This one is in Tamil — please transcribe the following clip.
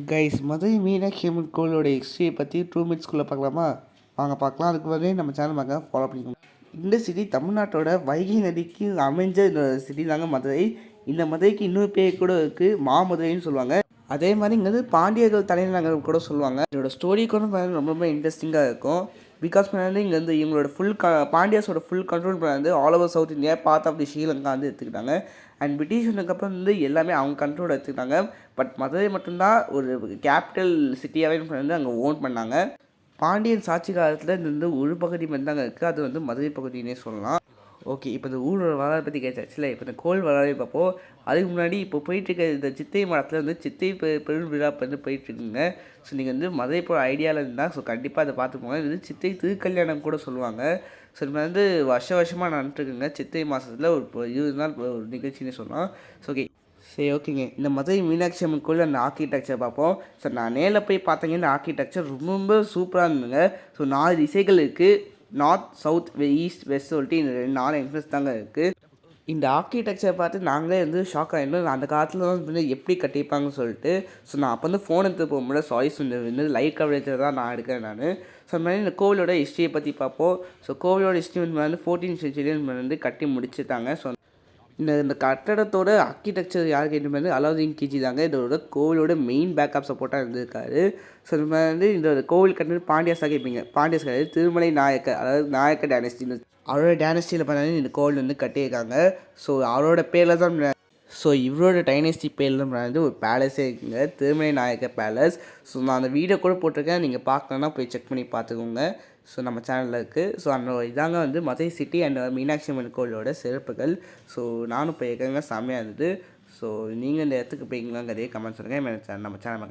கைஸ் மதுரை மீனாட்சி அம்மன் கோவிலோட ஹிஸ்ட்ரியை பற்றி 2 மினிட்ஸ்குள்ளே பார்க்கலாமா? வாங்க பார்க்கலாம். அதுக்கு வரையும் நம்ம சேனல் பார்க்க ஃபாலோ பண்ணிக்கோங்க. இந்த சிட்டி தமிழ்நாட்டோட வைகை நதிக்கு அமைஞ்ச இந்த சிட்டி தாங்க மதுரை. இந்த மதுரைக்கு இன்னொரு பேர் கூட இருக்குது, மாமதுரைன்னு சொல்லுவாங்க. அதே மாதிரி இங்கே வந்து பாண்டியர்கள் தலைநகர் கூட சொல்லுவாங்க. இதோட ஸ்டோரி கூட ரொம்ப இன்ட்ரெஸ்டிங்காக இருக்கும். பிகாஸ் வந்து இங்கே வந்து இவங்களோட பாண்டியாஸோட ஃபுல் கண்ட்ரோல் வந்து all over south India part of the Sri Lanka வந்து எடுத்துக்கிட்டாங்க. அண்ட் பிரிட்டிஷ் வந்ததுக்கப்புறம் வந்து எல்லாமே அவங்க கண்ட்ரோல் எடுத்துக்கிட்டாங்க. பட் மதுரை மட்டும்தான் ஒரு கேபிட்டல் சிட்டியாகவே வந்து அங்கே ஓன் பண்ணாங்க. பாண்டியன் சாட்சி காலத்தில் இது வந்து ஒரு பகுதி மட்டும் தாங்க இருக்குது, அது வந்து மதுரை பகுதினே சொல்லலாம். ஓகே, இப்போ இந்த ஊரோட வரலாறு பற்றி கேட்டாச்சுல. இப்போ இந்த கோவில் வரலாறு பார்ப்போம். அதுக்கு முன்னாடி இப்போ போயிட்டுருக்க இந்த சித்தை மடத்தில் வந்து சித்தை பெருவிழா வந்து போயிட்டுருக்குங்க. ஸோ நீங்கள் வந்து மதுரை போகிற ஐடியாவில் இருந்தால் ஸோ கண்டிப்பாக அதை பார்த்து போங்க. இது வந்து சித்தை திருக்கல்யாணம் கூட சொல்லுவாங்க. ஸோ இது வந்து வருஷமாக நடந்துட்டுருக்குங்க. சித்தை மாதத்தில் ஒரு 20 நாள் ஒரு நிகழ்ச்சின்னு சொல்லலாம். ஸோ ஓகே, சரி ஓகேங்க. இந்த மதுரை மீனாட்சி அம்மன் கோயில் அந்த ஆர்கிடெக்சர் பார்ப்போம். ஸோ நான் நேரில் போய் பார்த்தீங்க, இந்த ஆர்கிடெக்சர் ரொம்ப சூப்பராக இருந்துங்க. ஸோ 4 திசைகள் இருக்குது, நார்த் சவுத் ஈஸ்ட் வெஸ்ட் சொல்லிட்டு இந்த 4 என்ட்ரன்ஸ் தாங்க இருக்குது. இந்த ஆர்கிடெக்சர் பார்த்து நாங்களே வந்து ஷாக் ஆகிருந்தோம். அந்த காலத்தில் வந்து எப்படி கட்டியிருப்பாங்கன்னு சொல்லிட்டு. ஸோ நான் அப்போ வந்து ஃபோன் எடுத்து போகும்போது சாய்ஸ் வந்து லைவ் கவரேஜில் தான் நான் எடுக்கிறேன் நான். ஸோ அது மாதிரி இந்த கோவிலோட ஹிஸ்ட்ரியை பற்றி பார்ப்போம். ஸோ கோவிலோட ஹிஸ்ட்ரி வந்து 14th சென்ச்சுரியில் வந்து கட்டி முடிச்சுட்டாங்க. ஸோ இந்த கட்டடத்தோட ஆர்கிடெக்சர் யார் கேட்டு அலாவுதீன் கில்ஜி தாங்க இதோட கோவிலோட மெயின் பேக்கப் சப்போர்ட்டாக இருந்திருக்காரு. ஸோ இந்த மாதிரி வந்து இந்த கோவில் கட்டினது பாண்டியாஸாக கேட்பீங்க. பாண்டியாஸ் கிடையாது, திருமலை நாயக்கர், அதாவது நாயக்கர் டைனஸ்டின்னு அவரோட டைனஸ்டியில் பார்த்தீங்கன்னா இந்த கோவில் வந்து கட்டியிருக்காங்க. ஸோ அவரோட பேரில் தான் இவரோட டைனஸ்டி பேரில் வந்து ஒரு பேலஸே இருக்குங்க, திருமலை நாயக்கர் பேலஸ். ஸோ நான் அந்த வீடியோ கூட போட்டிருக்கேன், நீங்கள் பார்க்கலன்னா போய் செக் பண்ணி பார்த்துக்கோங்க. ஸோ நம்ம சேனலில் இருக்குது. ஸோ அந்த இதாங்க வந்து மதுரை சிட்டி அண்ட் மீனாட்சி அம்மன் கோவிலோட சிறப்புகள். ஸோ நானும் போயிருக்கேங்க, செம்மையாக இருந்தது. ஸோ நீங்கள் இந்த இடத்துக்கு போய்க்கலாங்கிறதே கமெண்ட் சொல்லுங்கள். நம்ம சேனல்